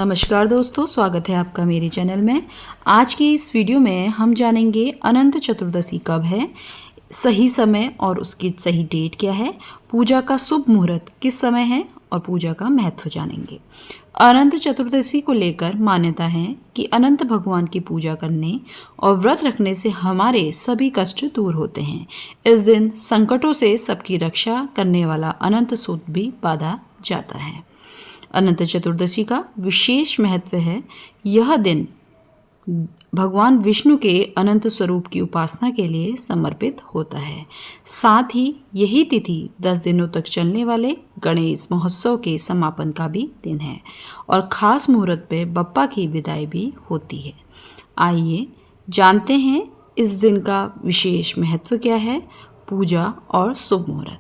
नमस्कार दोस्तों, स्वागत है आपका मेरे चैनल में। आज की इस वीडियो में हम जानेंगे अनंत चतुर्दशी कब है, सही समय और उसकी सही डेट क्या है, पूजा का शुभ मुहूर्त किस समय है और पूजा का महत्व जानेंगे। अनंत चतुर्दशी को लेकर मान्यता है कि अनंत भगवान की पूजा करने और व्रत रखने से हमारे सभी कष्ट दूर होते हैं। इस दिन संकटों से सबकी रक्षा करने वाला अनंत सूत भी बांधा जाता है। अनंत चतुर्दशी का विशेष महत्व है। यह दिन भगवान विष्णु के अनंत स्वरूप की उपासना के लिए समर्पित होता है। साथ ही यही तिथि 10 दिनों तक चलने वाले गणेश महोत्सव के समापन का भी दिन है और खास मुहूर्त पे बप्पा की विदाई भी होती है। आइए जानते हैं इस दिन का विशेष महत्व क्या है, पूजा और शुभ मुहूर्त।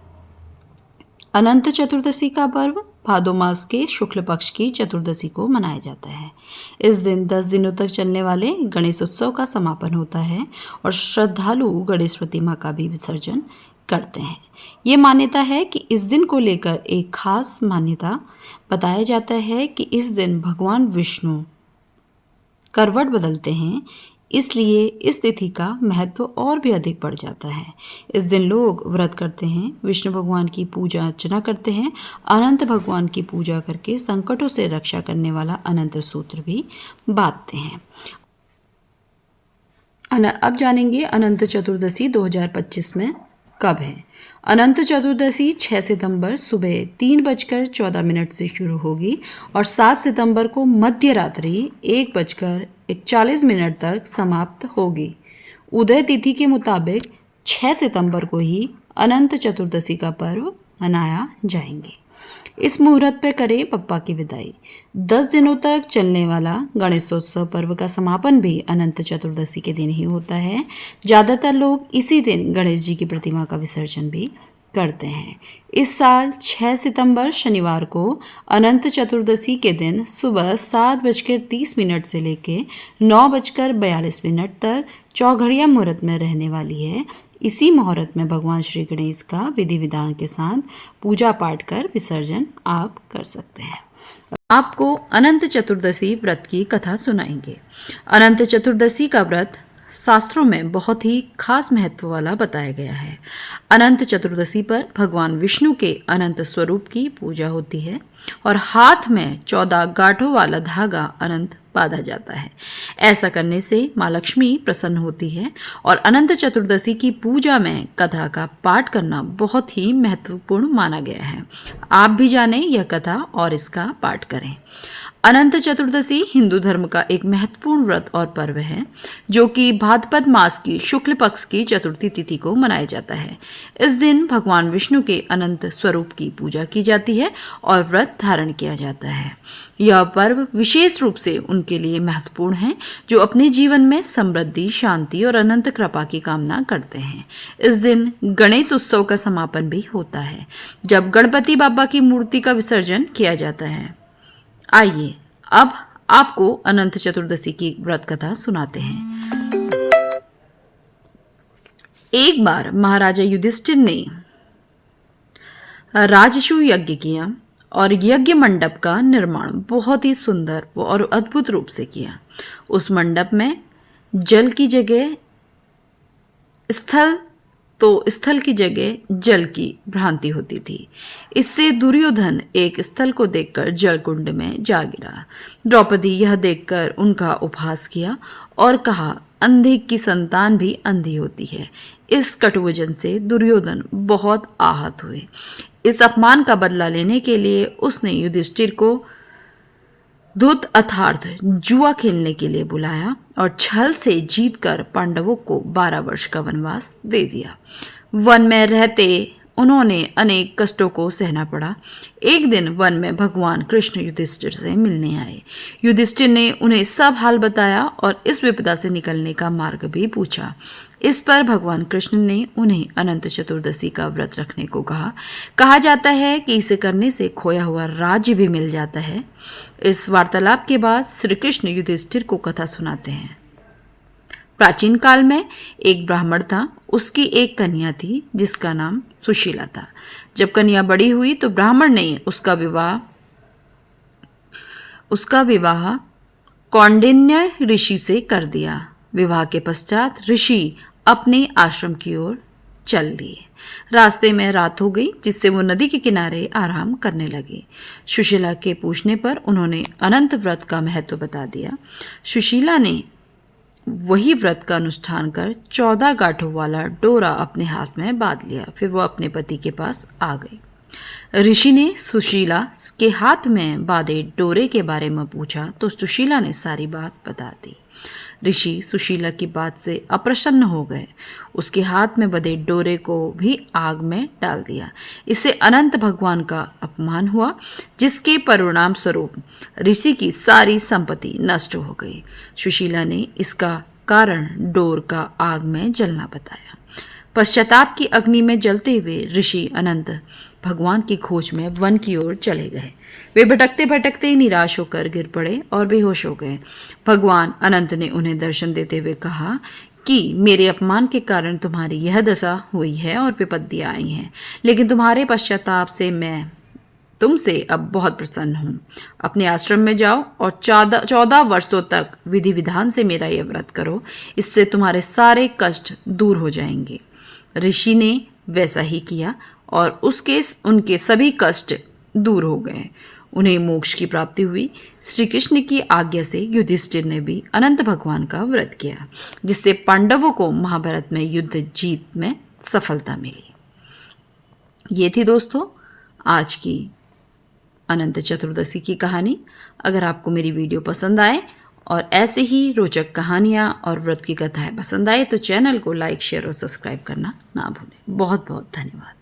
अनंत चतुर्दशी का पर्व भादो मास के शुक्ल पक्ष की चतुर्दशी को मनाया जाता है। इस दिन 10 दिनों तक चलने वाले गणेश उत्सव का समापन होता है और श्रद्धालु गणेश प्रतिमा का भी विसर्जन करते हैं। ये मान्यता है कि इस दिन को लेकर एक खास मान्यता बताया जाता है कि इस दिन भगवान विष्णु करवट बदलते हैं, इसलिए इस तिथि का महत्व और भी अधिक बढ़ जाता है। इस दिन लोग व्रत करते हैं, विष्णु भगवान की पूजा अर्चना करते हैं, अनंत भगवान की पूजा करके संकटों से रक्षा करने वाला अनंत सूत्र भी बांधते हैं। अब जानेंगे अनंत चतुर्दशी 2025 में कब है। अनंत चतुर्दशी 6 सितंबर सुबह 3:14 से शुरू होगी और 7 सितंबर को मध्य रात्रि 1:41 तक समाप्त होगी। उदय तिथि के मुताबिक 6 सितंबर को ही अनंत चतुर्दशी का पर्व मनाया जाएंगे। इस मुहूर्त पे करें बप्पा की विदाई। 10 दिनों तक चलने वाला गणेशोत्सव पर्व का समापन भी अनंत चतुर्दशी के दिन ही होता है। ज़्यादातर लोग इसी दिन गणेश जी की प्रतिमा का विसर्जन भी करते हैं। इस साल 6 सितंबर शनिवार को अनंत चतुर्दशी के दिन सुबह 7:30 से लेकर 9:42 तक चौघड़िया मुहूर्त में रहने वाली है। इसी मुहूर्त में भगवान श्री गणेश का विधि विधान के साथ पूजा पाठ कर विसर्जन आप कर सकते हैं। आपको अनंत चतुर्दशी व्रत की कथा सुनाएंगे। अनंत चतुर्दशी का व्रत शास्त्रों में बहुत ही खास महत्व वाला बताया गया है। अनंत चतुर्दशी पर भगवान विष्णु के अनंत स्वरूप की पूजा होती है और हाथ में 14 गांठों वाला धागा अनंत बांधा जाता है। ऐसा करने से माँ लक्ष्मी प्रसन्न होती है और अनंत चतुर्दशी की पूजा में कथा का पाठ करना बहुत ही महत्वपूर्ण माना गया है। आप भी जानें यह कथा और इसका पाठ करें। अनंत चतुर्दशी हिंदू धर्म का एक महत्वपूर्ण व्रत और पर्व है जो कि भाद्रपद मास की शुक्ल पक्ष की चतुर्थी तिथि को मनाया जाता है। इस दिन भगवान विष्णु के अनंत स्वरूप की पूजा की जाती है और व्रत धारण किया जाता है। यह पर्व विशेष रूप से उनके लिए महत्वपूर्ण है जो अपने जीवन में समृद्धि, शांति और अनंत कृपा की कामना करते हैं। इस दिन गणेश उत्सव का समापन भी होता है जब गणपति बाबा की मूर्ति का विसर्जन किया जाता है। आइए अब आपको अनंत चतुर्दशी की व्रत कथा सुनाते हैं। एक बार महाराजा युधिष्ठिर ने राजसू यज्ञ किया और यज्ञ मंडप का निर्माण बहुत ही सुंदर और अद्भुत रूप से किया। उस मंडप में जल की जगह स्थल की जगह जल की भ्रांति होती थी। इससे दुर्योधन एक स्थल को देखकर जल कुंड में जा गिरा। द्रौपदी यह देखकर उनका उपहास किया और कहा, अंधे की संतान भी अंधी होती है। इस कटुवचन से दुर्योधन बहुत आहत हुए। इस अपमान का बदला लेने के लिए उसने युधिष्ठिर को धूत अर्थात जुआ खेलने के लिए बुलाया और छल से जीतकर पांडवों को 12 वर्ष का वनवास दे दिया। वन में रहते उन्होंने अनेक कष्टों को सहना पड़ा। एक दिन वन में भगवान कृष्ण युधिष्ठिर से मिलने आए। युधिष्ठिर ने उन्हें सब हाल बताया और इस विपदा से निकलने का मार्ग भी पूछा। इस पर भगवान कृष्ण ने उन्हें अनंत चतुर्दशी का व्रत रखने को कहा जाता है कि इसे करने से खोया हुआ राज्य भी मिल जाता है। इस वार्तालाप के बाद श्री कृष्ण युधिष्ठिर को कथा सुनाते हैं। प्राचीन काल में एक ब्राह्मण था। उसकी एक कन्या थी जिसका नाम सुशीला था। जब कन्या बड़ी हुई तो ब्राह्मण ने उसका विवाह कौंडिन्य ऋषि से कर दिया। विवाह के पश्चात ऋषि अपने आश्रम की ओर चल लिए। रास्ते में रात हो गई, जिससे वो नदी के किनारे आराम करने लगे। सुशीला के पूछने पर उन्होंने अनंत व्रत का महत्व बता दिया। सुशीला ने वही व्रत का अनुष्ठान कर 14 गांठों वाला डोरा अपने हाथ में बांध लिया। फिर वो अपने पति के पास आ गई। ऋषि ने सुशीला के हाथ में बांधे डोरे के बारे में पूछा तो सुशीला ने सारी बात बता दी। ऋषि सुशीला की बात से अप्रसन्न हो गए। उसके हाथ में बंधे डोरे को भी आग में डाल दिया। इससे अनंत भगवान का अपमान हुआ, जिसके परिणाम स्वरूप ऋषि की सारी संपत्ति नष्ट हो गई। सुशीला ने इसका कारण डोर का आग में जलना बताया। पश्चाताप की अग्नि में जलते हुए ऋषि अनंत भगवान की खोज में वन की ओर चले गए। वे भटकते भटकते निराश होकर गिर पड़े और बेहोश हो गए। भगवान अनंत ने उन्हें दर्शन देते हुए कहा कि मेरे अपमान के कारण तुम्हारी यह दशा हुई है और विपत्तियां आई हैं, लेकिन तुम्हारे पश्चाताप से मैं तुमसे अब बहुत प्रसन्न हूँ। अपने आश्रम में जाओ और 14 वर्षों तक विधि विधान से मेरा यह व्रत करो। इससे तुम्हारे सारे कष्ट दूर हो जाएंगे। ऋषि ने वैसा ही किया और उनके सभी कष्ट दूर हो गए। उन्हें मोक्ष की प्राप्ति हुई। श्री कृष्ण की आज्ञा से युधिष्ठिर ने भी अनंत भगवान का व्रत किया, जिससे पांडवों को महाभारत में युद्ध जीत में सफलता मिली। ये थी दोस्तों आज की अनंत चतुर्दशी की कहानी। अगर आपको मेरी वीडियो पसंद आए और ऐसे ही रोचक कहानियाँ और व्रत की कथाएं पसंद आए तो चैनल को लाइक, शेयर और सब्सक्राइब करना ना भूलें। बहुत बहुत धन्यवाद।